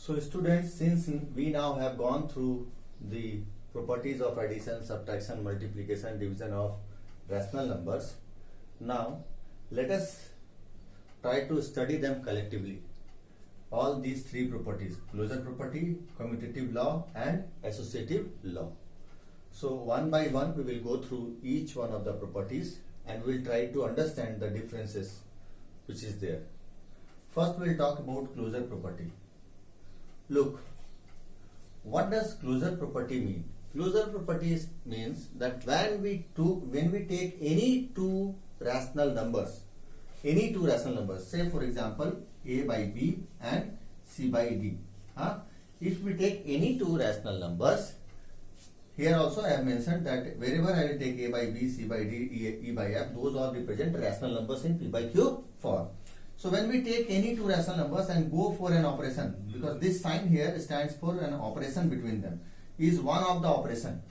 So students, since we now have gone through the properties of addition, subtraction, multiplication, division of rational numbers, now let us try to study them collectively. All these three properties: closure property, commutative law and associative law. So one by one we will go through each one of the properties and we will try to understand the differences which is there. First we will talk about closure property. Look, what does closure property mean? Closure property means that when we take any two rational numbers, say for example a by b and c by d. If we take any two rational numbers, here also I have mentioned that wherever I will take a by b, c by d, e by f, those all represent rational numbers in p by q form. So when we take any two rational numbers and go for an operation, because this sign here stands for an operation between them, is one of the operation.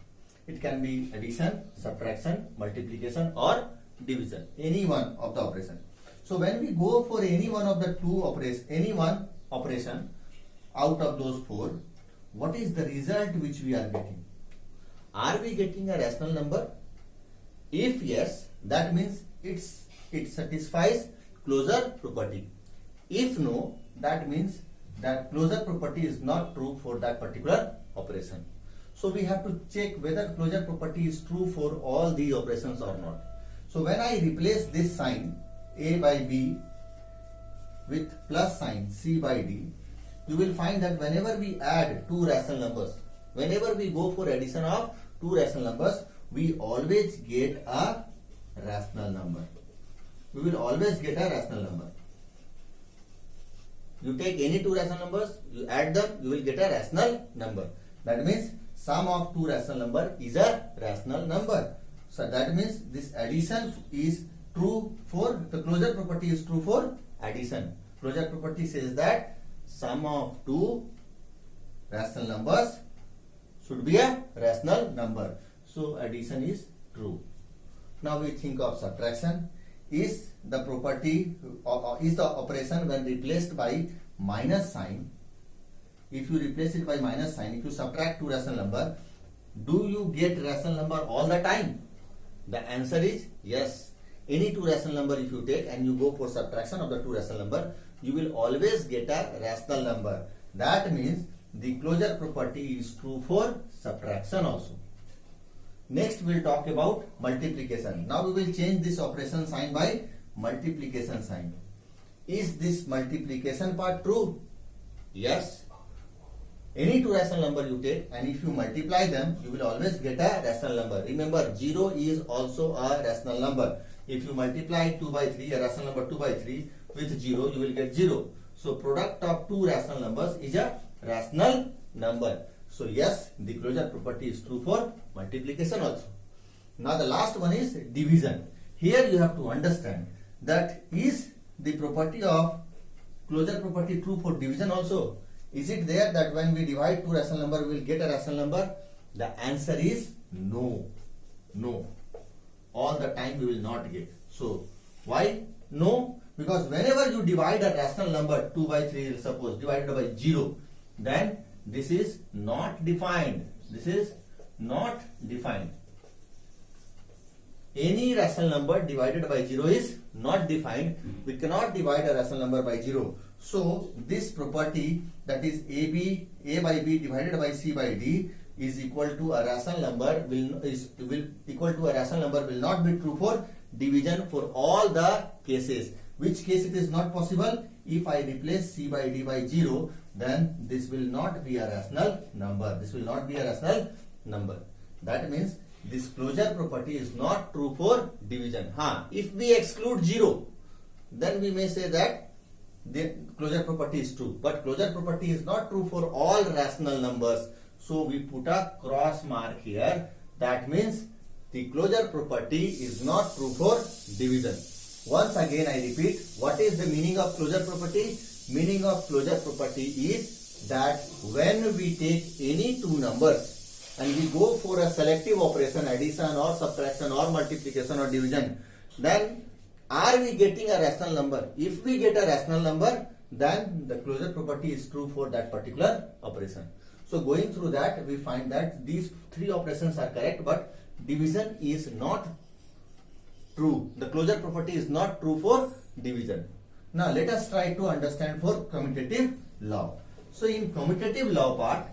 It can be addition, subtraction, multiplication or division, any one of the operation. So when we go for any one of the two operation, any one operation out of those four, what is the result which we are getting? Are we getting a rational number? If yes, that means it satisfies closure property. If no, that means that closure property is not true for that particular operation. So we have to check whether closure property is true for all the operations or not. So when I replace this sign a by b with plus sign c by d, you will find that whenever we add two rational numbers, whenever we go for addition of two rational numbers, we always get a rational number. We will always get a rational number. You take any two rational numbers, you add them, you will get a rational number. That means sum of two rational number is a rational number. So that means this addition is true for, the closure property is true for addition. Closure property says that sum of two rational numbers should be a rational number. So addition is true. Now we think of subtraction. Is the property is the operation when replaced by minus sign? If you replace it by minus sign, if you subtract two rational number, do you get rational number all the time? The answer is yes. Any two rational number if you take and you go for subtraction of the two rational number, you will always get a rational number. That means the closure property is true for subtraction also. Next we will talk about multiplication. Now we will change this operation sign by multiplication sign. Is this multiplication part true? Yes. Any two rational number you take and if you multiply them, you will always get a rational number. Remember, 0 is also a rational number. If you multiply 2 by 3, a rational number 2 by 3 with 0, you will get 0. So product of two rational numbers is a rational number. So yes, the closure property is true for multiplication also. Now the last one is division. Here you have to understand that is the property of closure property true for division also? Is it there that when we divide two rational number we will get a rational number? The answer is no. No. All the time we will not get. So why no? Because whenever you divide a rational number 2 by 3, suppose divided by 0, then this is not defined. This is not defined. Any rational number divided by 0 is not defined. We cannot divide a rational number by 0. So this property, that is a by b divided by c by d, is equal to a rational number will not be true for division for all the cases. Which case it is not possible? If I replace c by d by 0, then this will not be a rational number. This will not be a rational number. That means this closure property is not true for division. If we exclude 0, then we may say that the closure property is true. But closure property is not true for all rational numbers. So we put a cross mark here. That means the closure property is not true for division. Once again I repeat, what is the meaning of closure property? Meaning of closure property is that when we take any two numbers and we go for a selective operation, addition or subtraction or multiplication or division, then are we getting a rational number? If we get a rational number, then the closure property is true for that particular operation. So going through that, we find that these three operations are correct, but division is not true. The closure property is not true for division. Now let us try to understand for commutative law. So in commutative law part,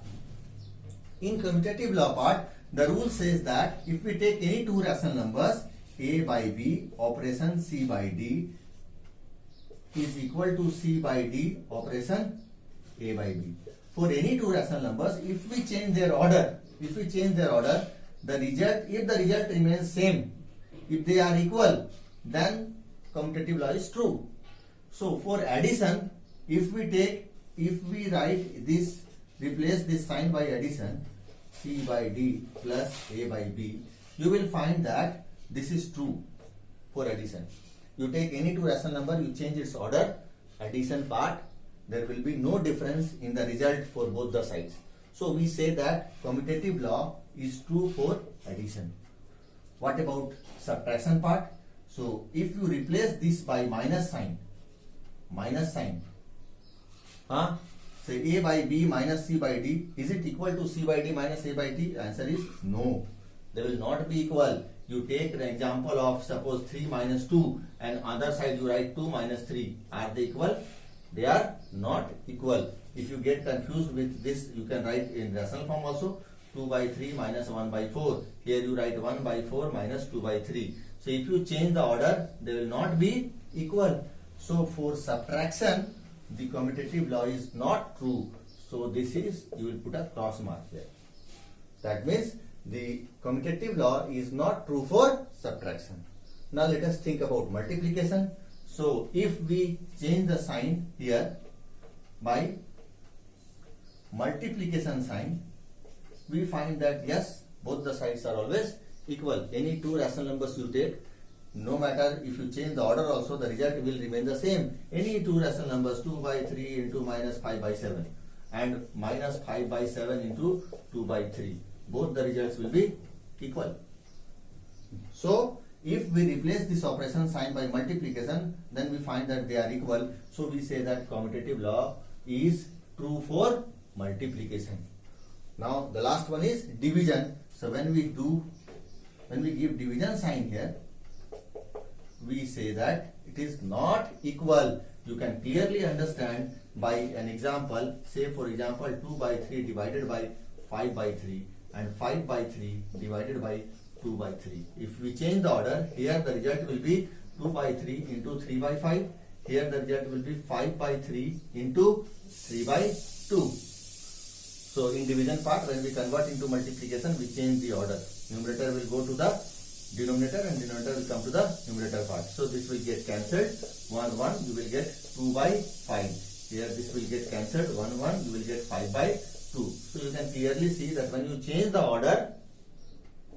the rule says that if we take any two rational numbers, a by b operation c by d is equal to c by d operation a by b. For any two rational numbers, if we change their order, the result, if the result remains same, if they are equal, then commutative law is true. So for addition, if we write this, replace this sign by addition, c by d plus a by b, you will find that this is true for addition. You take any two rational number, you change its order, addition part, there will be no difference in the result for both the sides. So we say that commutative law is true for addition. What about subtraction part? So if you replace this by minus sign, say a by b minus c by d, is it equal to c by d minus a by d? Answer is no. They will not be equal. You take an example of suppose 3 minus 2 and other side you write 2 minus 3. Are they equal? They are not equal. If you get confused with this, you can write in rational form also. 2 by 3 minus 1 by 4. Here you write 1 by 4 minus 2 by 3. So if you change the order, they will not be equal. So for subtraction, the commutative law is not true. So this is, you will put a cross mark there. That means the commutative law is not true for subtraction. Now let us think about multiplication. So if we change the sign here by multiplication sign, we find that yes, both the sides are always equal. Any two rational numbers you take, no matter if you change the order also, the result will remain the same. Any two rational numbers, 2 by 3 into minus 5 by 7 and minus 5 by 7 into 2 by 3. Both the results will be equal. So if we replace this operation sign by multiplication, then we find that they are equal. So we say that commutative law is true for multiplication. Now the last one is division. So when we give division sign here, we say that it is not equal. You can clearly understand by an example. Say for example 2 by 3 divided by 5 by 3 and 5 by 3 divided by 2 by 3. If we change the order, here the result will be 2 by 3 into 3 by 5. Here the result will be 5 by 3 into 3 by 2. So in division part, when we convert into multiplication, we change the order. Numerator will go to the denominator and denominator will come to the numerator part. So this will get cancelled. 1, 1, you will get 2 by 5. Here this will get cancelled. 1, 1, you will get 5 by 2. So you can clearly see that when you change the order,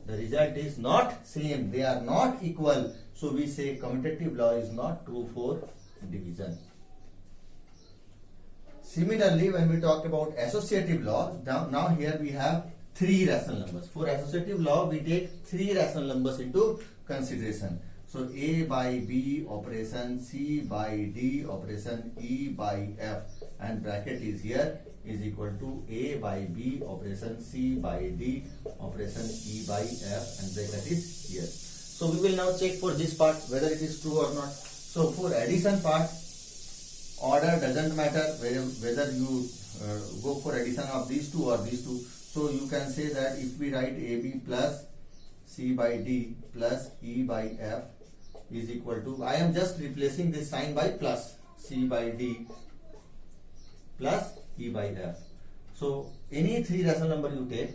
the result is not same. They are not equal. So we say commutative law is not true for division. Similarly, when we talk about associative law, now here we have three rational numbers. For associative law, we take three rational numbers into consideration. So A by B operation, C by D operation, E by F, and bracket is here is equal to A by B operation, C by D operation, E by F, and bracket is here. So we will now check for this part whether it is true or not. So for addition part, order doesn't matter whether you go for addition of these two or these two. So you can say that if we write AB plus C by D plus E by F is equal to, I am just replacing this sign by plus, C by D plus E by F. So any three rational number you take,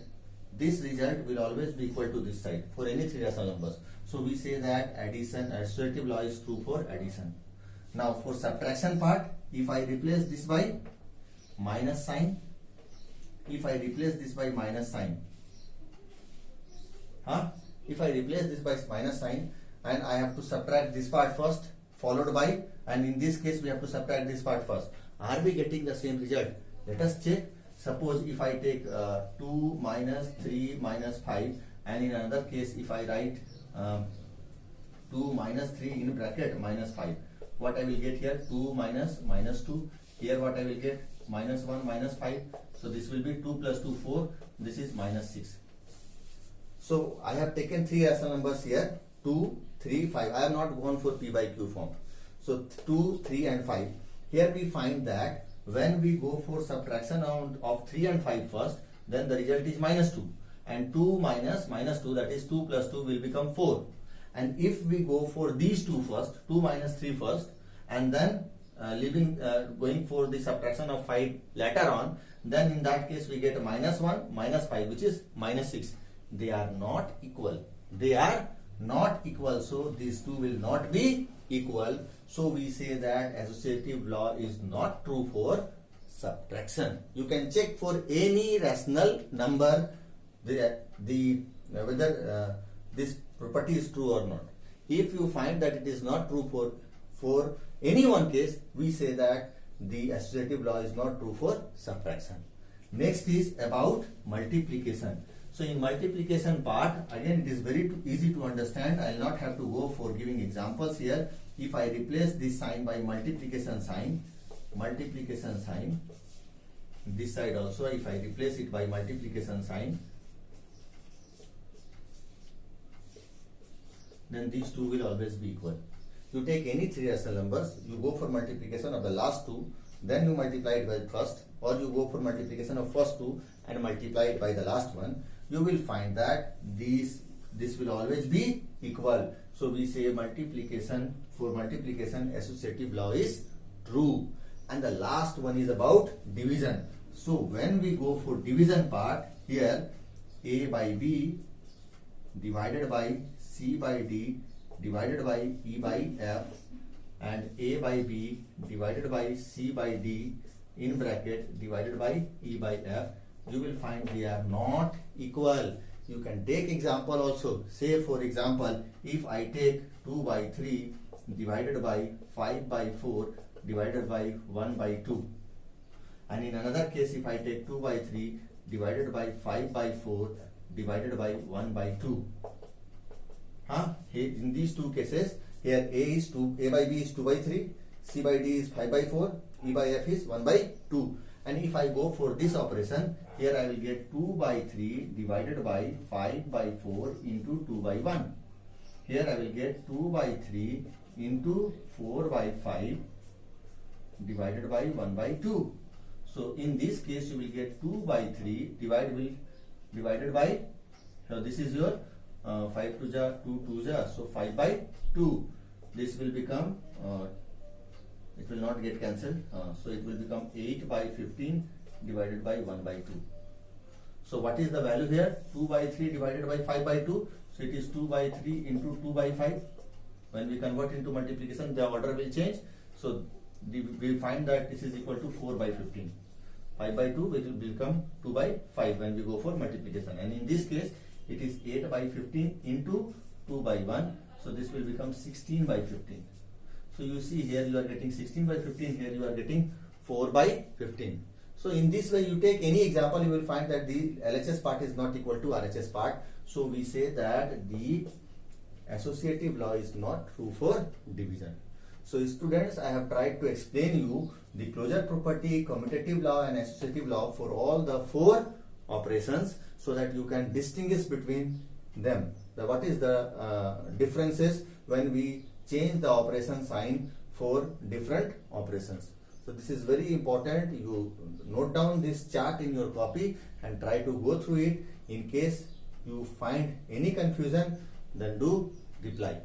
this result will always be equal to this side for any three rational numbers. So we say that addition, associative law is true for addition. Now for subtraction part, if I replace this by minus sign, if I replace this by minus sign, if I replace this by minus sign and I have to subtract this part first, followed by, and in this case we have to subtract this part first. Are we getting the same result? Let us check. Suppose if I take 2 minus 3 minus 5, and in another case if I write 2 minus 3 in bracket minus 5, what I will get here? 2 minus minus 2 Here what I will get? Minus 1 minus 5. So this will be 2 plus 2 4. This is minus 6. So I have taken three rational numbers here, 2, 3, 5. I have not gone for P by Q form. So 2, 3 and 5. Here we find that when we go for subtraction of 3 and 5 first, then the result is minus 2. And 2 minus minus 2, that is 2 plus 2 will become 4. And if we go for these two first, 2 minus 3 first, and then going for the subtraction of 5 later on, then in that case we get a minus 1 minus 5, which is minus 6. They are not equal. They are not equal. So these two will not be equal. So we say that associative law is not true for subtraction. You can check for any rational number whether this property is true or not. If you find that it is not true for any one case, we say that the associative law is not true for subtraction. Next is about multiplication. So in multiplication part, again it is very this to understand. I will not have to go for giving examples here. If I replace this sign by multiplication sign, this side also if I replace it by multiplication sign, then these two will always be equal. You take any three rational numbers, you go for multiplication of the last two, then you multiply it by the first, or you go for multiplication of first two and multiply it by the last one. You will find that this will always be equal. So we say for multiplication associative law is true. And the last one is about division. So when we go for division part, here A by B divided by C by D divided by E by F and A by B divided by C by D in bracket divided by E by F, you will find they are not equal. You can take example also. Say for example, if I take 2 by 3 divided by 5 by 4 divided by 1 by 2, and in another case if I take 2 by 3 divided by 5 by 4 divided by 1 by 2. In these two cases, here A by B is 2 by 3, C by D is 5 by 4, E by F is 1 by 2. And if I go for this operation, here I will get 2 by 3 divided by 5 by 4 into 2 by 1. Here I will get 2 by 3 into 4 by 5 divided by 1 by 2. So in this case you will get 2 by 3 divided by, so this is your 5 to ja 2 2 ja, so 5 by 2. This will become it will not get cancelled, so it will become 8 by 15 divided by 1 by 2. So what is the value here? 2 by 3 divided by 5 by 2. So it is 2 by 3 into 2 by 5. When we convert into multiplication, the order will change. So we find that this is equal to 4 by 15. 5 by 2 which will become 2 by 5 when we go for multiplication. And in this case, it is 8 by 15 into 2 by 1. So this will become 16 by 15. So you see here you are getting 16 by 15, here you are getting 4 by 15. So in this way you take any example, you will find that the LHS part is not equal to RHS part. So we say that the associative law is not true for division. So students, I have tried to explain you the closure property, commutative law and associative law for all the 4 operations so that you can distinguish between them. What is the differences when we change the operation sign for different operations. So this is very important. You note down this chart in your copy and try to go through it. In case you find any confusion, then do reply.